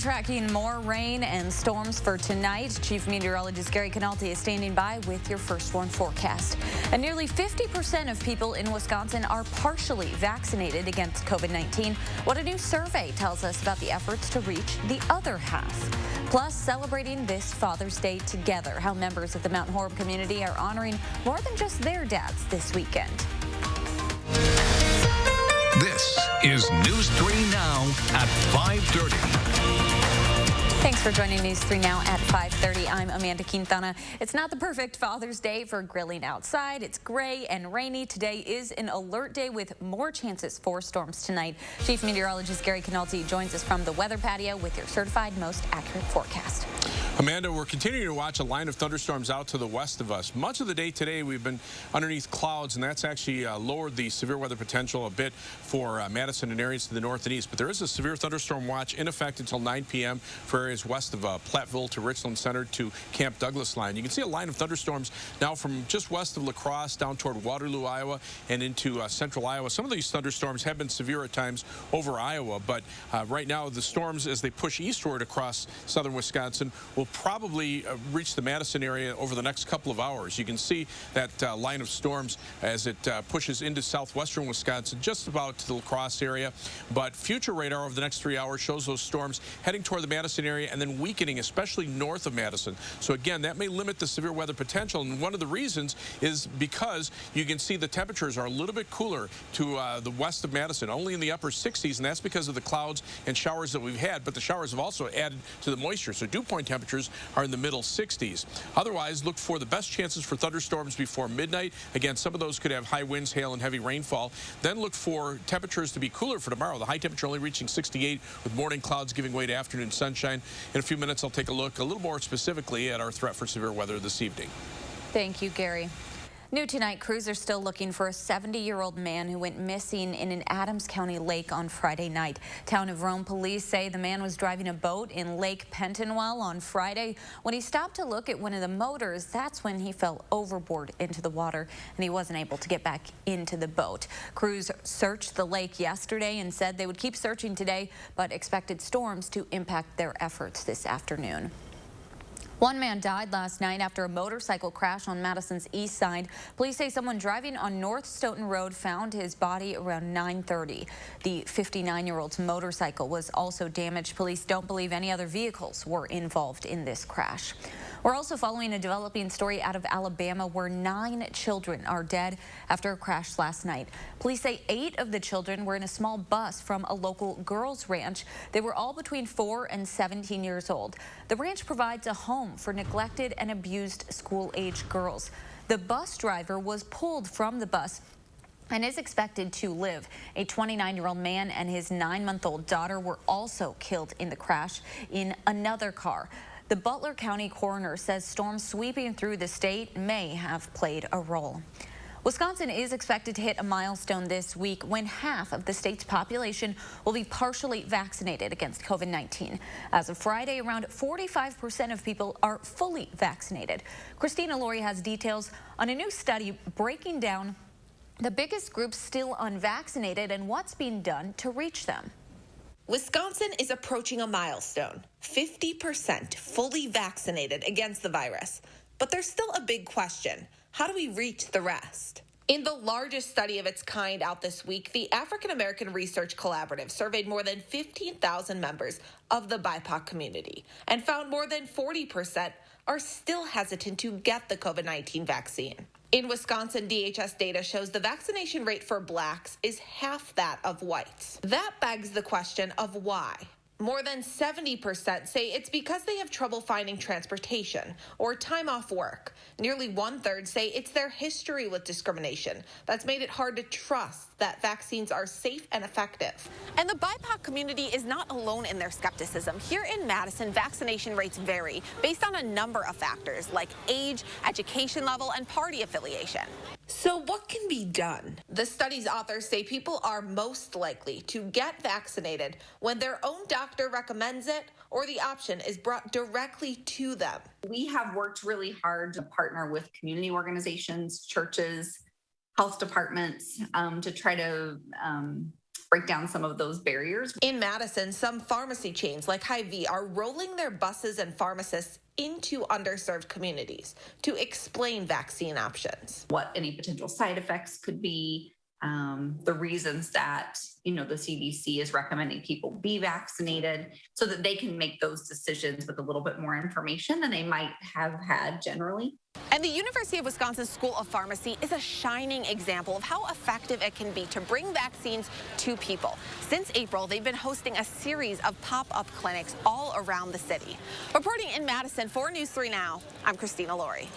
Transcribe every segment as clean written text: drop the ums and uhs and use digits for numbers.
tracking more rain and storms for tonight. Chief Meteorologist Gary Canalti is standing by with your first warn forecast. And nearly 50% of people in Wisconsin are partially vaccinated against COVID-19. What a new survey tells us about the efforts to reach the other half. Plus, celebrating this Father's Day together, how members of the Mount Horeb community are honoring more than just their dads this weekend. This is News 3 Now at 5:30. Thanks for joining News 3 Now at 5:30. I'm Amanda Quintana. It's not the perfect Father's Day for grilling outside. It's gray and rainy. Today is an alert day with more chances for storms tonight. Chief Meteorologist Gary Canalti joins us from the weather patio with your certified most accurate forecast. Amanda, we're continuing to watch a line of thunderstorms out to the west of us. Much of the day today, we've been underneath clouds, and that's actually lowered the severe weather potential a bit for Madison and areas to the north and east. But there is a severe thunderstorm watch in effect until 9 p.m. for areas west of Platteville to Richland Center to Camp Douglas line. You can see a line of thunderstorms now from just west of La Crosse down toward Waterloo, Iowa, and into central Iowa. Some of these thunderstorms have been severe at times over Iowa, but right now the storms, as they push eastward across southern Wisconsin, will probably reach the Madison area over the next couple of hours. You can see that line of storms as it pushes into southwestern Wisconsin, just about to the La Crosse area. But future radar over the next 3 hours shows those storms heading toward the Madison area and then weakening, especially north of Madison. So again, that may limit the severe weather potential. And one of the reasons is because you can see the temperatures are a little bit cooler to the west of Madison, only in the upper 60s, and that's because of the clouds and showers that we've had. But the showers have also added to the moisture. So dew point temperatures are in the middle 60s. Otherwise, look for the best chances for thunderstorms before midnight. Again, some of those could have high winds, hail, and heavy rainfall. Then look for temperatures to be cooler for tomorrow. The high temperature only reaching 68 with morning clouds giving way to afternoon sunshine. In a few minutes, I'll take a look a little more specifically at our threat for severe weather this evening. Thank you, Gary. New tonight, crews are still looking for a 70-year-old man who went missing in an Adams County lake on Friday night. Town of Rome police say the man was driving a boat in Lake Pentonwell on Friday. When he stopped to look at one of the motors, that's when he fell overboard into the water, and he wasn't able to get back into the boat. Crews searched the lake yesterday and said they would keep searching today, but expected storms to impact their efforts this afternoon. One man died last night after a motorcycle crash on Madison's east side. Police say someone driving on North Stoughton Road found his body around 9:30. The 59-year-old's motorcycle was also damaged. Police don't believe any other vehicles were involved in this crash. We're also following a developing story out of Alabama where 9 children are dead after a crash last night. Police say 8 of the children were in a small bus from a local girls' ranch. They were all between 4 and 17 years old. The ranch provides a home for neglected and abused school-age girls. The bus driver was pulled from the bus and is expected to live. A 29-year-old man and his 9-month-old daughter were also killed in the crash in another car. The Butler County coroner says storms sweeping through the state may have played a role. Wisconsin is expected to hit a milestone this week when half of the state's population will be partially vaccinated against COVID-19. As of Friday, around 45% of people are fully vaccinated. Christina Laurie has details on a new study breaking down the biggest groups still unvaccinated and what's being done to reach them. Wisconsin is approaching a milestone, 50% fully vaccinated against the virus. But there's still a big question. How do we reach the rest? In the largest study of its kind out this week, the African American Research Collaborative surveyed more than 15,000 members of the BIPOC community and found more than 40% are still hesitant to get the COVID-19 vaccine. In Wisconsin, DHS data shows the vaccination rate for blacks is half that of whites. That begs the question of why. More than 70% say it's because they have trouble finding transportation or time off work. Nearly 1/3 say it's their history with discrimination that's made it hard to trust that vaccines are safe and effective. And the BIPOC community is not alone in their skepticism. Here in Madison, vaccination rates vary based on a number of factors like age, education level, and party affiliation. So what can be done? The study's authors say people are most likely to get vaccinated when their own doctor recommends it or the option is brought directly to them. We have worked really hard to partner with community organizations, churches, health departments to try to break down some of those barriers. In Madison, some pharmacy chains like Hy-Vee are rolling their buses and pharmacists into underserved communities to explain vaccine options. What any potential side effects could be, the reasons that, the CDC is recommending people be vaccinated so that they can make those decisions with a little bit more information than they might have had generally. And the University of Wisconsin School of Pharmacy is a shining example of how effective it can be to bring vaccines to people. Since April, they've been hosting a series of pop-up clinics all around the city. Reporting in Madison for News 3 Now, I'm Christina Laurie.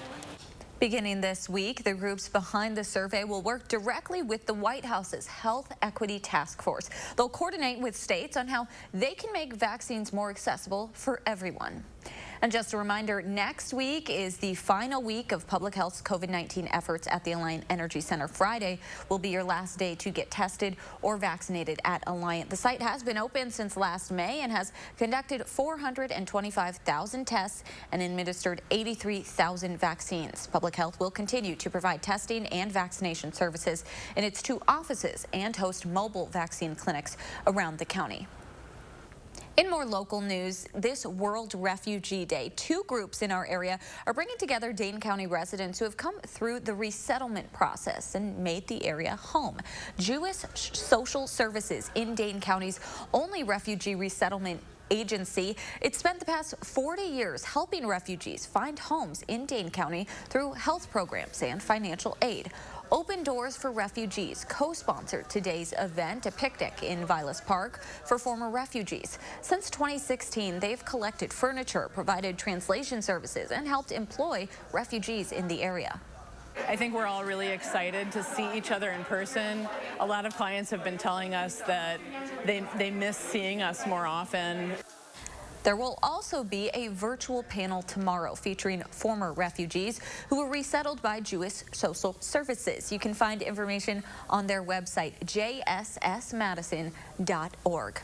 Beginning this week, the groups behind the survey will work directly with the White House's Health Equity Task Force. They'll coordinate with states on how they can make vaccines more accessible for everyone. And just a reminder, next week is the final week of Public Health's COVID-19 efforts at the Alliant Energy Center. Friday will be your last day to get tested or vaccinated at Alliant. The site has been open since last May and has conducted 425,000 tests and administered 83,000 vaccines. Public Health will continue to provide testing and vaccination services in its 2 offices and host mobile vaccine clinics around the county. In more local news, this World Refugee Day, 2 groups in our area are bringing together Dane County residents who have come through the resettlement process and made the area home. Jewish Social Services in Dane County's only refugee resettlement agency. It spent the past 40 years helping refugees find homes in Dane County through health programs and financial aid. Open Doors for Refugees co-sponsored today's event, a picnic in Vilas Park for former refugees. Since 2016, they've collected furniture, provided translation services, and helped employ refugees in the area. I think we're all really excited to see each other in person. A lot of clients have been telling us that they miss seeing us more often. There will also be a virtual panel tomorrow featuring former refugees who were resettled by Jewish Social Services. You can find information on their website, jssmadison.org.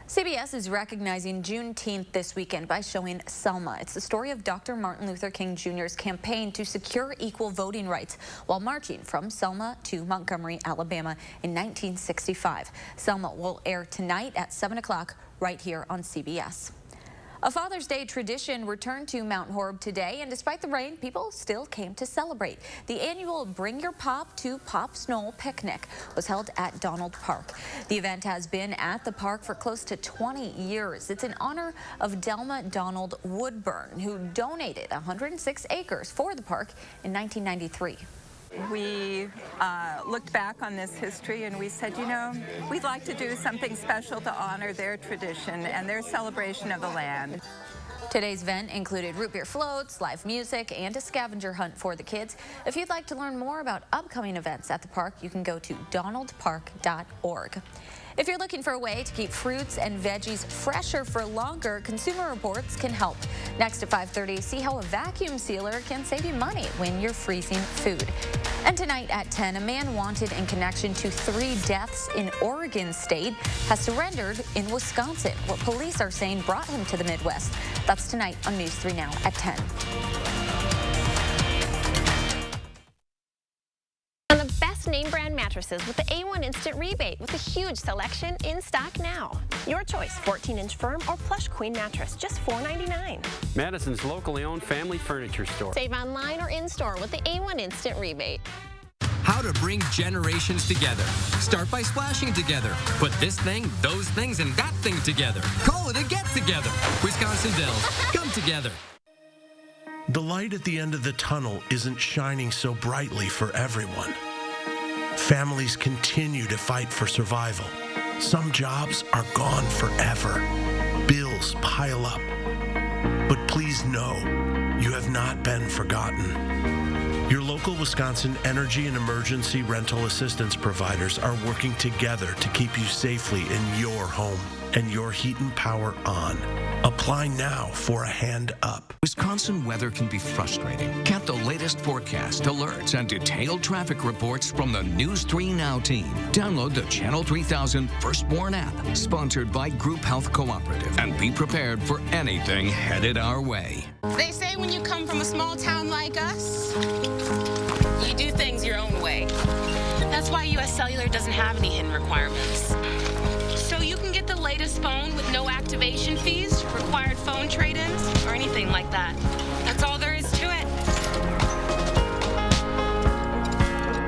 CBS is recognizing Juneteenth this weekend by showing Selma. It's the story of Dr. Martin Luther King Jr.'s campaign to secure equal voting rights while marching from Selma to Montgomery, Alabama in 1965. Selma will air tonight at 7 o'clock right here on CBS. A Father's Day tradition returned to Mount Horeb today, and despite the rain, people still came to celebrate. The annual Bring Your Pop to Pop Snow picnic was held at Donald Park. The event has been at the park for close to 20 years. It's in honor of Delma Donald Woodburn, who donated 106 acres for the park in 1993. We looked back on this history and we said, we'd like to do something special to honor their tradition and their celebration of the land. Today's event included root beer floats, live music, and a scavenger hunt for the kids. If you'd like to learn more about upcoming events at the park, you can go to donaldpark.org. If you're looking for a way to keep fruits and veggies fresher for longer, Consumer Reports can help. Next at 5:30, see how a vacuum sealer can save you money when you're freezing food. And tonight at 10, a man wanted in connection to 3 deaths in Oregon State has surrendered in Wisconsin. What police are saying brought him to the Midwest. That's tonight on News 3 Now at 10. Name brand mattresses with the A1 Instant Rebate with a huge selection in stock now. Your choice, 14-inch firm or plush queen mattress, just $4.99. Madison's locally owned family furniture store. Save online or in-store with the A1 Instant Rebate. How to bring generations together. Start by splashing together. Put this thing, those things, and that thing together. Call it a get-together. Wisconsin Dells, come together. The light at the end of the tunnel isn't shining so brightly for everyone. Families continue to fight for survival. Some jobs are gone forever. Bills pile up. But please know, you have not been forgotten. Your local Wisconsin energy and emergency rental assistance providers are working together to keep you safely in your home and your heat and power on. Apply now for a hand up. Wisconsin weather can be frustrating. Get the latest forecast, alerts, and detailed traffic reports from the News 3 Now team. Download the Channel 3000 Firstborn app, sponsored by Group Health Cooperative, and be prepared for anything headed our way. They say when you come from a small town like us, you do things your own way. That's why U.S. Cellular doesn't have any hidden requirements. latest phone with no activation fees, required phone trade-ins, or anything like that. That's all there is to it.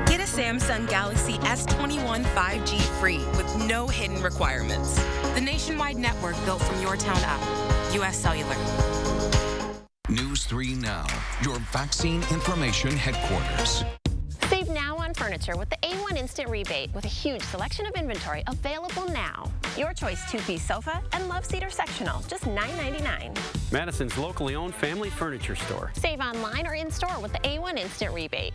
Get a Samsung Galaxy S21 5G free with no hidden requirements. The nationwide network built from your town up. U.S. Cellular. News 3 Now, your vaccine information headquarters. Save now on furniture with the A1 Instant Rebate with a huge selection of inventory available now. Your choice 2-piece sofa and love seat or sectional, just $9.99. Madison's locally owned family furniture store. Save online or in-store with the A1 Instant Rebate.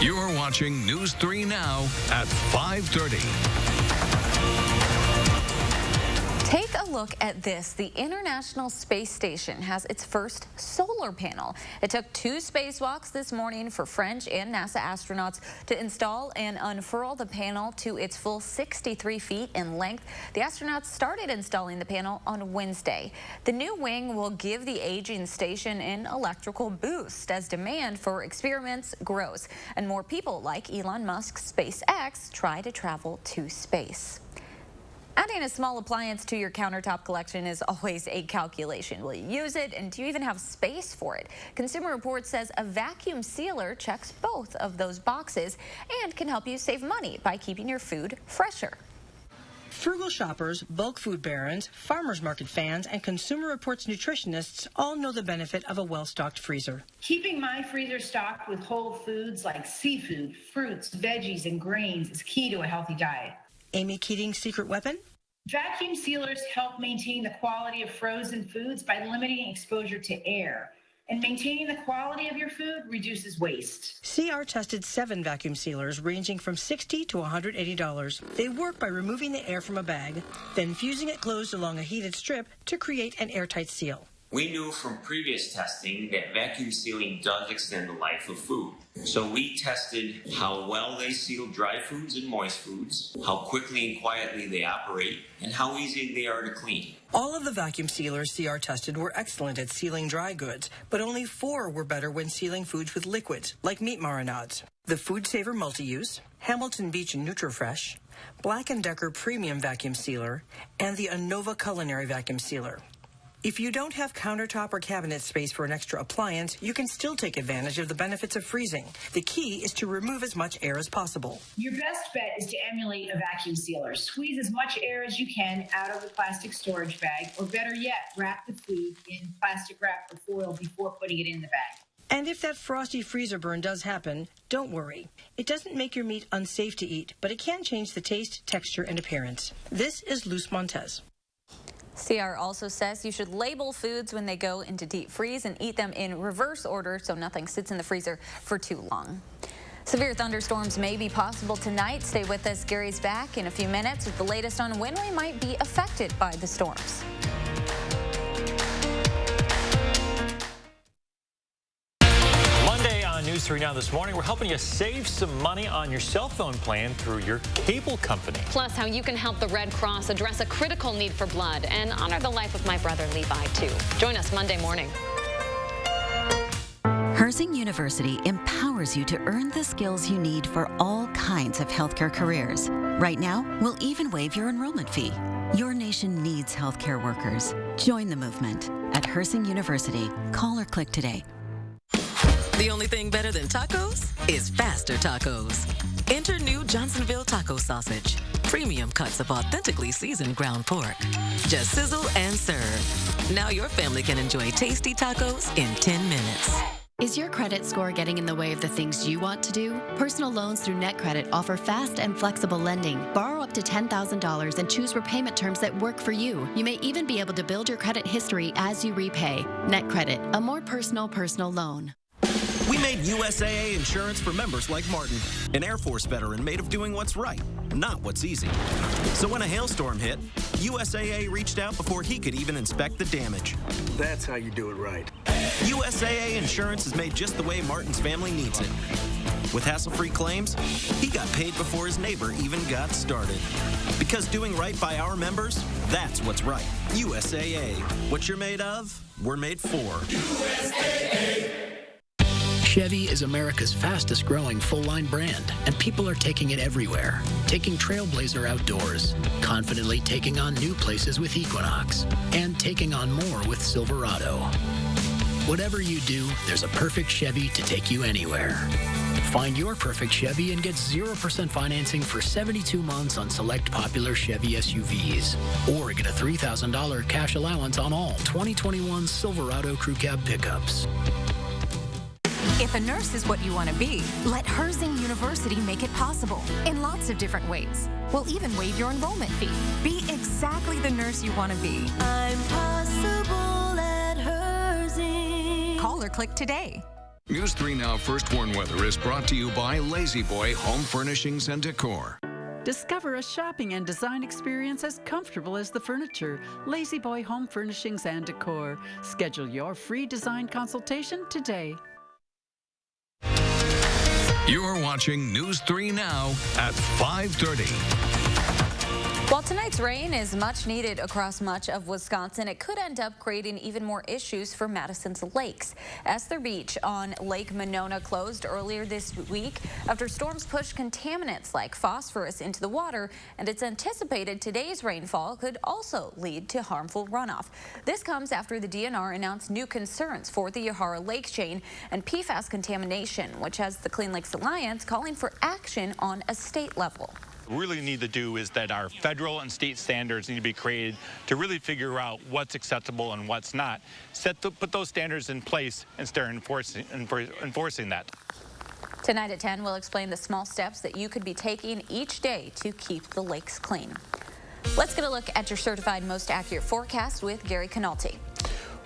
You're watching News 3 Now at 5:30. Take a look at this. The International Space Station has its first solar panel. It took 2 spacewalks this morning for French and NASA astronauts to install and unfurl the panel to its full 63 feet in length. The astronauts started installing the panel on Wednesday. The new wing will give the aging station an electrical boost as demand for experiments grows and more people like Elon Musk's SpaceX try to travel to space. Adding a small appliance to your countertop collection is always a calculation. Will you use it, and do you even have space for it? Consumer Reports says a vacuum sealer checks both of those boxes and can help you save money by keeping your food fresher. Frugal shoppers, bulk food barons, farmers market fans, and Consumer Reports nutritionists all know the benefit of a well-stocked freezer. Keeping my freezer stocked with whole foods like seafood, fruits, veggies, and grains is key to a healthy diet. Amy Keating's secret weapon? Vacuum sealers help maintain the quality of frozen foods by limiting exposure to air. And maintaining the quality of your food reduces waste. CR tested 7 vacuum sealers ranging from $60 to $180. They work by removing the air from a bag, then fusing it closed along a heated strip to create an airtight seal. We knew from previous testing that vacuum sealing does extend the life of food. So we tested how well they seal dry foods and moist foods, how quickly and quietly they operate, and how easy they are to clean. All of the vacuum sealers CR tested were excellent at sealing dry goods, but only 4 were better when sealing foods with liquids, like meat marinades. The Food Saver Multi-Use, Hamilton Beach and NutriFresh, Black & Decker Premium Vacuum Sealer, and the Anova Culinary Vacuum Sealer. If you don't have countertop or cabinet space for an extra appliance, you can still take advantage of the benefits of freezing. The key is to remove as much air as possible. Your best bet is to emulate a vacuum sealer. Squeeze as much air as you can out of the plastic storage bag, or better yet, wrap the food in plastic wrap or foil before putting it in the bag. And if that frosty freezer burn does happen, don't worry. It doesn't make your meat unsafe to eat, but it can change the taste, texture, and appearance. This is Luz Montez. CR also says you should label foods when they go into deep freeze and eat them in reverse order so nothing sits in the freezer for too long. Severe thunderstorms may be possible tonight. Stay with us. Gary's back in a few minutes with the latest on when we might be affected by the storms. News 3 Now this morning, we're helping you save some money on your cell phone plan through your cable company. Plus, how you can help the Red Cross address a critical need for blood and honor the life of my brother Levi, too. Join us Monday morning. Herzing University empowers you to earn the skills you need for all kinds of healthcare careers. Right now, we'll even waive your enrollment fee. Your nation needs healthcare workers. Join the movement at Herzing University. Call or click today. The only thing better than tacos is faster tacos. Enter new Johnsonville taco sausage. Premium cuts of authentically seasoned ground pork. Just sizzle and serve. Now your family can enjoy tasty tacos in 10 minutes. Is your credit score getting in the way of the things you want to do? Personal loans through NetCredit offer fast and flexible lending. Borrow up to $10,000 and choose repayment terms that work for you. You may even be able to build your credit history as you repay. NetCredit, a more personal loan. We made USAA insurance for members like Martin, an Air Force veteran made of doing what's right, not what's easy. So when a hailstorm hit, USAA reached out before he could even inspect the damage. That's how you do it right. USAA insurance is made just the way Martin's family needs it. With hassle-free claims, he got paid before his neighbor even got started. Because doing right by our members, that's what's right. USAA. What you're made of, we're made for. USAA. Chevy is America's fastest growing full-line brand, and people are taking it everywhere. Taking Trailblazer outdoors, confidently taking on new places with Equinox, and taking on more with Silverado. Whatever you do, there's a perfect Chevy to take you anywhere. Find your perfect Chevy and get 0% financing for 72 months on select popular Chevy SUVs. Or get a $3,000 cash allowance on all 2021 Silverado Crew Cab pickups. If a nurse is what you want to be, let Herzing University make it possible in lots of different ways. We'll even waive your enrollment fee. Be exactly the nurse you want to be. I'm possible at Herzing. Call or click today. News 3 Now First Warn Weather is brought to you by Lazy Boy Home Furnishings and Decor. Discover a shopping and design experience as comfortable as the furniture. Lazy Boy Home Furnishings and Decor. Schedule your free design consultation today. You're watching News 3 Now at 5:30. While tonight's rain is much needed across much of Wisconsin, it could end up creating even more issues for Madison's lakes. Esther Beach on Lake Monona closed earlier this week after storms pushed contaminants like phosphorus into the water, and it's anticipated today's rainfall could also lead to harmful runoff. This comes after the DNR announced new concerns for the Yahara Lake chain and PFAS contamination, which has the Clean Lakes Alliance calling for action on a state level. What we really need to do is that our federal and state standards need to be created to really figure out what's acceptable and what's not. Put those standards in place and start enforcing that. Tonight at 10, we'll explain the small steps that you could be taking each day to keep the lakes clean. Let's get a look at your certified most accurate forecast with Gary Canalti.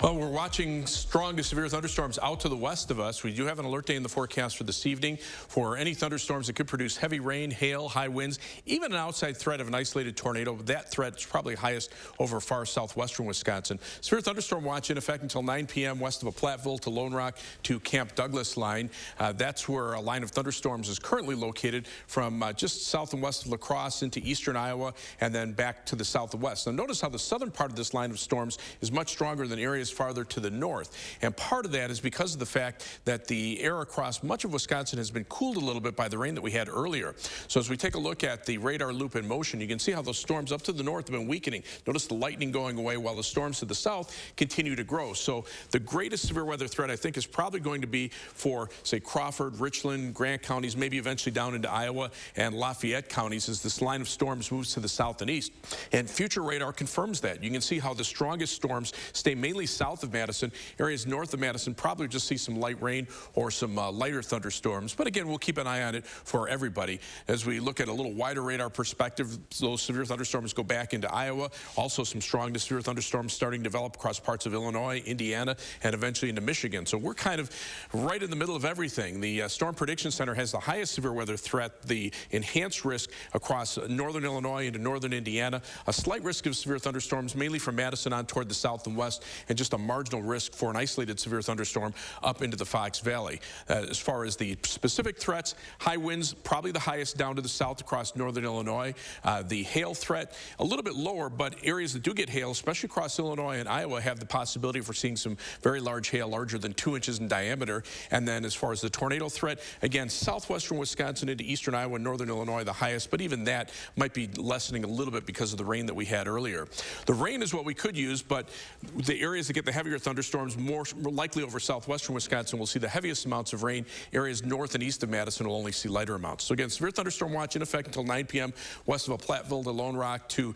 Well, we're watching strong to severe thunderstorms out to the west of us. We do have an alert day in the forecast for this evening for any thunderstorms that could produce heavy rain, hail, high winds, even an outside threat of an isolated tornado. That threat is probably highest over far southwestern Wisconsin. Severe thunderstorm watch in effect until 9 p.m. west of Platteville to Lone Rock to Camp Douglas line. That's where a line of thunderstorms is currently located from just south and west of La Crosse into eastern Iowa and then back to the south and west. Now notice how the southern part of this line of storms is much stronger than areas farther to the north. And part of that is because of the fact that the air across much of Wisconsin has been cooled a little bit by the rain that we had earlier. So as we take a look at the radar loop in motion, you can see how those storms up to the north have been weakening. Notice the lightning going away while the storms to the south continue to grow. So the greatest severe weather threat, I think, is probably going to be for, say, Crawford, Richland, Grant counties, maybe eventually down into Iowa and Lafayette counties as this line of storms moves to the south and east. And future radar confirms that. You can see how the strongest storms stay mainly south of Madison. Areas north of Madison probably just see some light rain or some lighter thunderstorms. But again, we'll keep an eye on it for everybody. As we look at a little wider radar perspective, those severe thunderstorms go back into Iowa. Also some strong to severe thunderstorms starting to develop across parts of Illinois, Indiana, and eventually into Michigan. So we're kind of right in the middle of everything. The Storm Prediction Center has the highest severe weather threat, the enhanced risk across northern Illinois into northern Indiana, a slight risk of severe thunderstorms mainly from Madison on toward the south and west, and just a marginal risk for an isolated severe thunderstorm up into the Fox Valley. As far as the specific threats, high winds probably the highest down to the south across northern Illinois. The hail threat a little bit lower, but areas that do get hail, especially across Illinois and Iowa, have the possibility for seeing some very large hail, larger than 2 inches in diameter. And then as far as the tornado threat, again, southwestern Wisconsin into eastern Iowa and northern Illinois the highest, but even that might be lessening a little bit because of the rain that we had earlier. The rain is what we could use, but the areas that get the heavier thunderstorms more likely over southwestern Wisconsin will see the heaviest amounts of rain. Areas north and east of Madison will only see lighter amounts. So again, severe thunderstorm watch in effect until 9 p.m. west of Platteville to Lone Rock to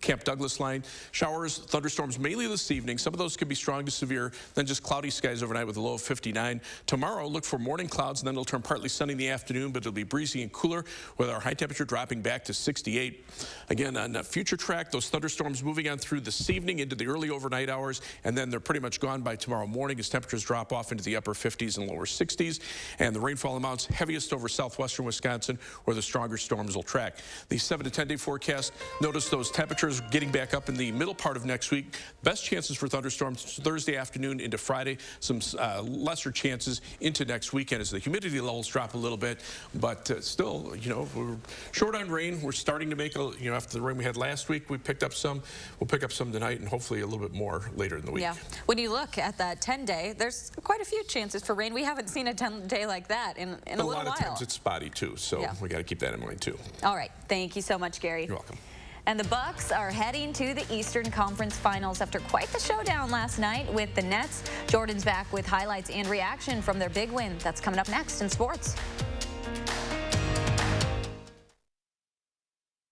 Camp Douglas line. Showers, thunderstorms mainly this evening. Some of those could be strong to severe, then just cloudy skies overnight with a low of 59. Tomorrow, look for morning clouds, and then it'll turn partly sunny in the afternoon, but it'll be breezy and cooler with our high temperature dropping back to 68. Again, on future track, those thunderstorms moving on through this evening into the early overnight hours, and then they're pretty much gone by tomorrow morning as temperatures drop off into the upper 50s and lower 60s. And the rainfall amounts heaviest over southwestern Wisconsin where the stronger storms will track. The 7 to 10 day forecast, notice those temperatures getting back up in the middle part of next week. Best chances for thunderstorms Thursday afternoon into Friday. Some lesser chances into next weekend as the humidity levels drop a little bit. But still, you know, we're short on rain. We're starting to make, after the rain we had last week, we picked up some. We'll pick up some tonight and hopefully a little bit more later. later in the week. Yeah. When you look at that 10-day, there's quite a few chances for rain. We haven't seen a 10-day like that in a little while. A lot of times it's spotty too, so we got to keep that in mind too. All right. Thank you so much, Gary. You're welcome. And the Bucks are heading to the Eastern Conference Finals after quite the showdown last night with the Nets. Jordan's back with highlights and reaction from their big win. That's coming up next in sports.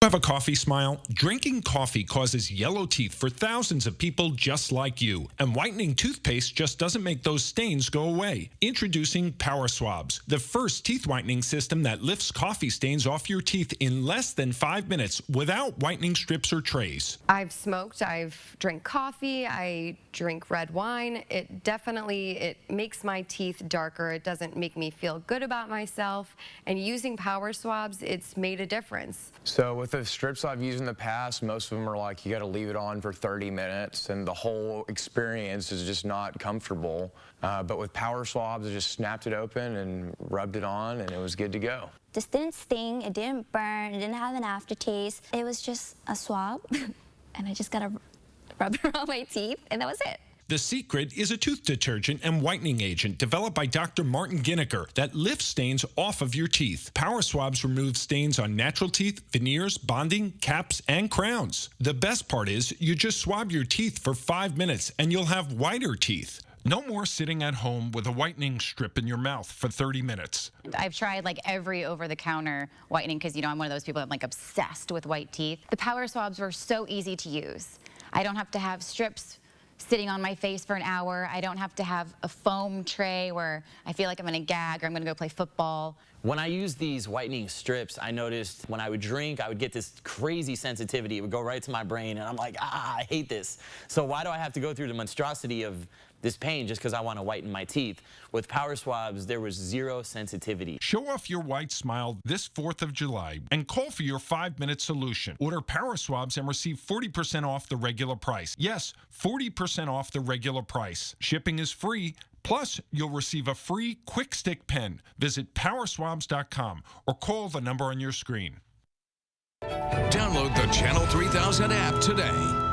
Have a coffee smile? Drinking coffee causes yellow teeth for thousands of people just like you. And whitening toothpaste just doesn't make those stains go away. Introducing Power Swabs, the first teeth whitening system that lifts coffee stains off your teeth in less than 5 minutes without whitening strips or trays. I've smoked, I've drank coffee, I drink red wine. It makes my teeth darker. It doesn't make me feel good about myself. And using Power Swabs, it's made a difference. So with the strips I've used in the past, most of them are like you got to leave it on for 30 minutes and the whole experience is just not comfortable. But with Power Swabs, I just snapped it open and rubbed it on and it was good to go. Just didn't sting, it didn't burn, it didn't have an aftertaste. It was just a swab and I just got to rub it around my teeth and that was it. The Secret is a tooth detergent and whitening agent developed by Dr. Martin Ginniker that lifts stains off of your teeth. Power Swabs remove stains on natural teeth, veneers, bonding, caps, and crowns. The best part is you just swab your teeth for 5 minutes and you'll have whiter teeth. No more sitting at home with a whitening strip in your mouth for 30 minutes. I've tried like every over-the-counter whitening because, you know, I'm one of those people that's like obsessed with white teeth. The Power Swabs were so easy to use. I don't have to have strips sitting on my face for an hour. I don't have to have a foam tray where I feel like I'm gonna gag or I'm gonna go play football. When I use these whitening strips, I noticed when I would drink, I would get this crazy sensitivity. It would go right to my brain, and I'm like, I hate this. So why do I have to go through the monstrosity of this pain just because I want to whiten my teeth? With Power Swabs, there was zero sensitivity. Show off your white smile this 4th of July and call for your 5-minute solution. Order Power Swabs and receive 40% off the regular price. Yes, 40% off the regular price. Shipping is free. Plus, you'll receive a free Quick Stick pen. Visit powerswabs.com or call the number on your screen. Download the Channel 3000 app today.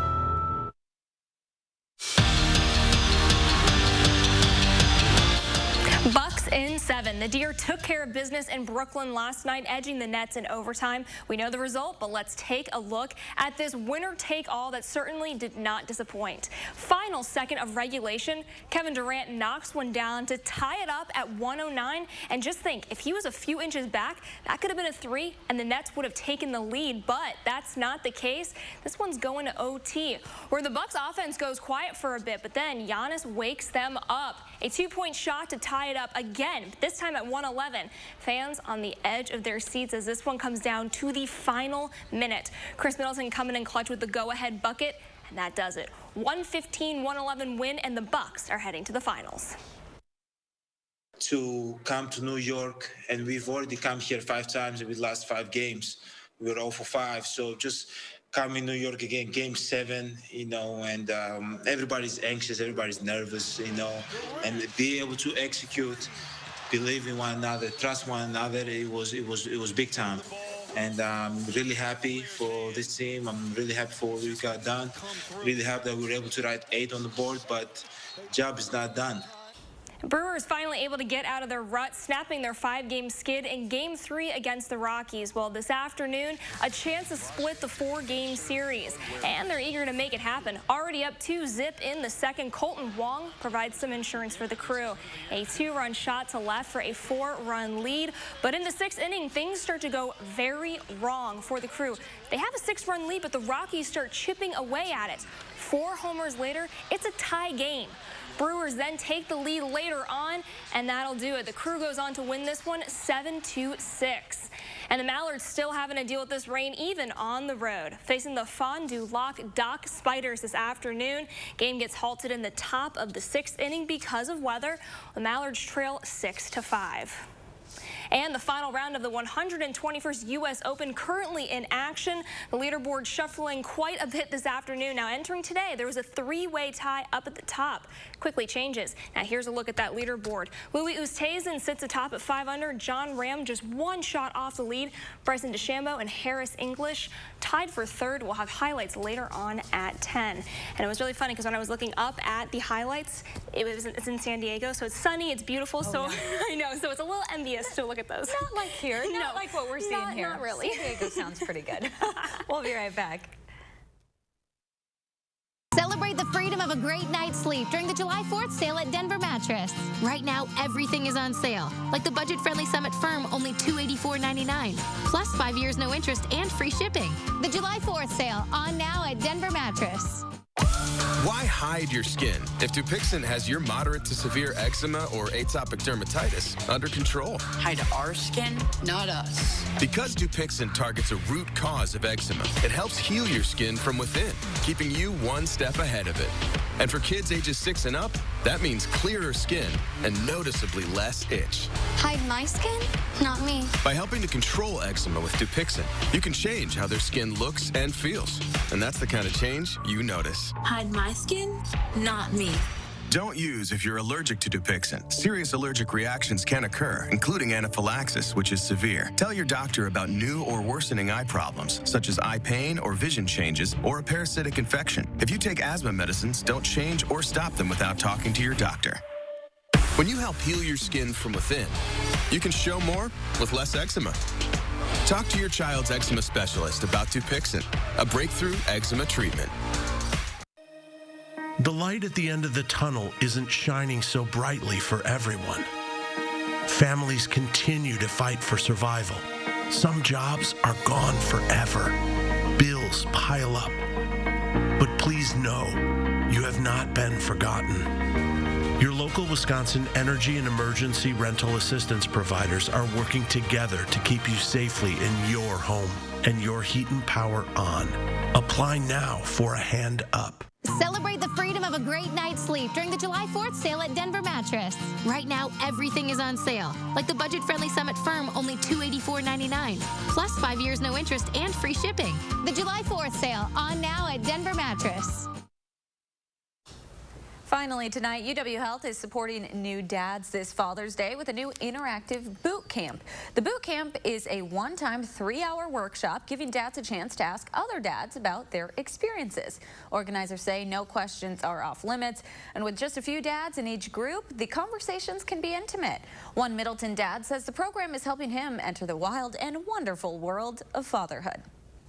Bucks in 7. The Deer took care of business in Brooklyn last night, edging the Nets in overtime. We know the result, but let's take a look at this winner-take-all that certainly did not disappoint. Final second of regulation, Kevin Durant knocks one down to tie it up at 109. And just think, if he was a few inches back, that could have been a 3, and the Nets would have taken the lead. But that's not the case. This one's going to OT, where the Bucks offense goes quiet for a bit, but then Giannis wakes them up. A 2-point shot to tie it up again, this time at 111. Fans on the edge of their seats as this one comes down to the final minute. Chris Middleton coming in clutch with the go-ahead bucket, and that does it. 115-111 win, and the Bucks are heading to the finals. To come to New York, and we've already come here 5 times in the last 5 games. We were 0 for 5, so just come in New York again, game 7, you know, and everybody's anxious, everybody's nervous, you know, and be able to execute, believe in one another, trust one another, it was big time. And I'm really happy for this team. I'm really happy for what we got done. Really happy that we were able to write 8 on the board, but job is not done. Brewers finally able to get out of their rut, snapping their 5-game skid in Game 3 against the Rockies. Well, this afternoon, a chance to split the 4-game series, and they're eager to make it happen. Already up 2-0 in the second, Colton Wong provides some insurance for the crew. A 2-run shot to left for a 4-run lead, but in the 6th inning, things start to go very wrong for the crew. They have a 6-run lead, but the Rockies start chipping away at it. 4 homers later, it's a tie game. Brewers then take the lead later on, and that'll do it. The crew goes on to win this one 7-6. And the Mallards still having to deal with this rain even on the road. Facing the Fond du Lac Dock Spiders this afternoon. Game gets halted in the top of the 6th inning because of weather. The Mallards trail 6-5. And the final round of the 121st U.S. Open currently in action. The leaderboard shuffling quite a bit this afternoon. Now entering today, there was a 3-way tie up at the top. Quickly changes. Now here's a look at that leaderboard. Louis Oosthuizen sits atop at 5 under. John Ram just 1 shot off the lead. Bryson DeChambeau and Harris English tied for third. We'll have highlights later on at 10. And it was really funny because when I was looking up at the highlights, it's in San Diego, so it's sunny, it's beautiful, so I know, so it's a little envious to look at those. Not like here, not like what we're seeing here. Not really. San Diego sounds pretty good. We'll be right back. Celebrate the freedom of a great night's sleep during the July 4th sale at Denver Mattress. Right now, everything is on sale, like the budget-friendly Summit Firm, only $284.99, plus 5 years no interest and free shipping. The July 4th sale, on now at Denver Mattress. Why hide your skin if Dupixent has your moderate to severe eczema or atopic dermatitis under control? Hide our skin, not us. Because Dupixent targets a root cause of eczema, it helps heal your skin from within, keeping you one step ahead of it. And for kids ages 6 and up, that means clearer skin and noticeably less itch. Hide my skin? Not me. By helping to control eczema with Dupixent, you can change how their skin looks and feels. And that's the kind of change you notice. Hide my skin? Not me. Don't use if you're allergic to Dupixent. Serious allergic reactions can occur, including anaphylaxis, which is severe. Tell your doctor about new or worsening eye problems, such as eye pain or vision changes, or a parasitic infection. If you take asthma medicines, don't change or stop them without talking to your doctor. When you help heal your skin from within, you can show more with less eczema. Talk to your child's eczema specialist about Dupixent, a breakthrough eczema treatment. The light at the end of the tunnel isn't shining so brightly for everyone. Families continue to fight for survival. Some jobs are gone forever. Bills pile up. But please know, you have not been forgotten. Your local Wisconsin energy and emergency rental assistance providers are working together to keep you safely in your home and your heat and power on. Apply now for a hand up. Celebrate the freedom of a great night's sleep during the July 4th sale at Denver Mattress. Right now, everything is on sale, like the budget-friendly Summit Firm, only $284.99, plus 5 years no interest and free shipping. The July 4th sale, on now at Denver Mattress. Finally tonight, UW Health is supporting new dads this Father's Day with a new interactive boot camp. The boot camp is a one-time 3-hour workshop giving dads a chance to ask other dads about their experiences. Organizers say no questions are off limits, and with just a few dads in each group, the conversations can be intimate. One Middleton dad says the program is helping him enter the wild and wonderful world of fatherhood.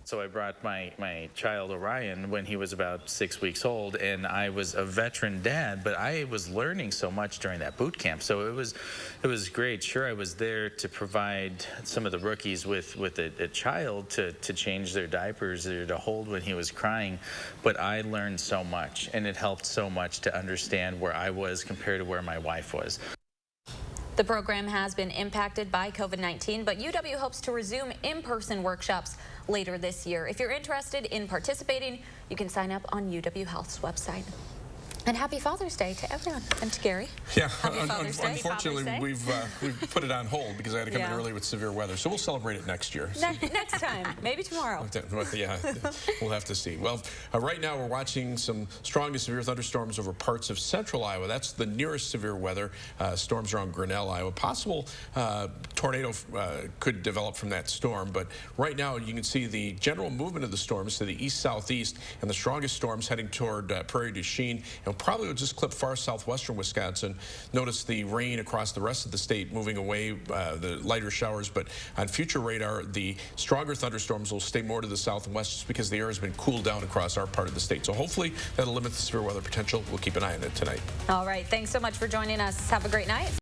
So I brought my child Orion when he was about 6 weeks old, and I was a veteran dad, but I was learning so much during that boot camp. So it was great. Sure, I was there to provide some of the rookies with a child to change their diapers or to hold when he was crying, but I learned so much, and it helped so much to understand where I was compared to where my wife was. The program has been impacted by COVID-19, but UW hopes to resume in-person workshops later this year. If you're interested in participating, you can sign up on UW Health's website. And happy Father's Day to everyone, and to Gary. Yeah, Unfortunately, we've put it on hold because I had to come in early with severe weather. So we'll celebrate it next year. Next time, maybe tomorrow. Yeah, we'll have to see. Well, right now we're watching some strong to severe thunderstorms over parts of central Iowa. That's the nearest severe weather. Storms around Grinnell, Iowa. Possible tornado could develop from that storm, but right now you can see the general movement of the storms to the east-southeast, and the strongest storms heading toward Prairie du Chien. And probably will just clip far southwestern Wisconsin. Notice the rain across the rest of the state moving away, the lighter showers, but on future radar, the stronger thunderstorms will stay more to the south and west just because the air has been cooled down across our part of the state. So hopefully that'll limit the severe weather potential. We'll keep an eye on it tonight. All right. Thanks so much for joining us. Have a great night.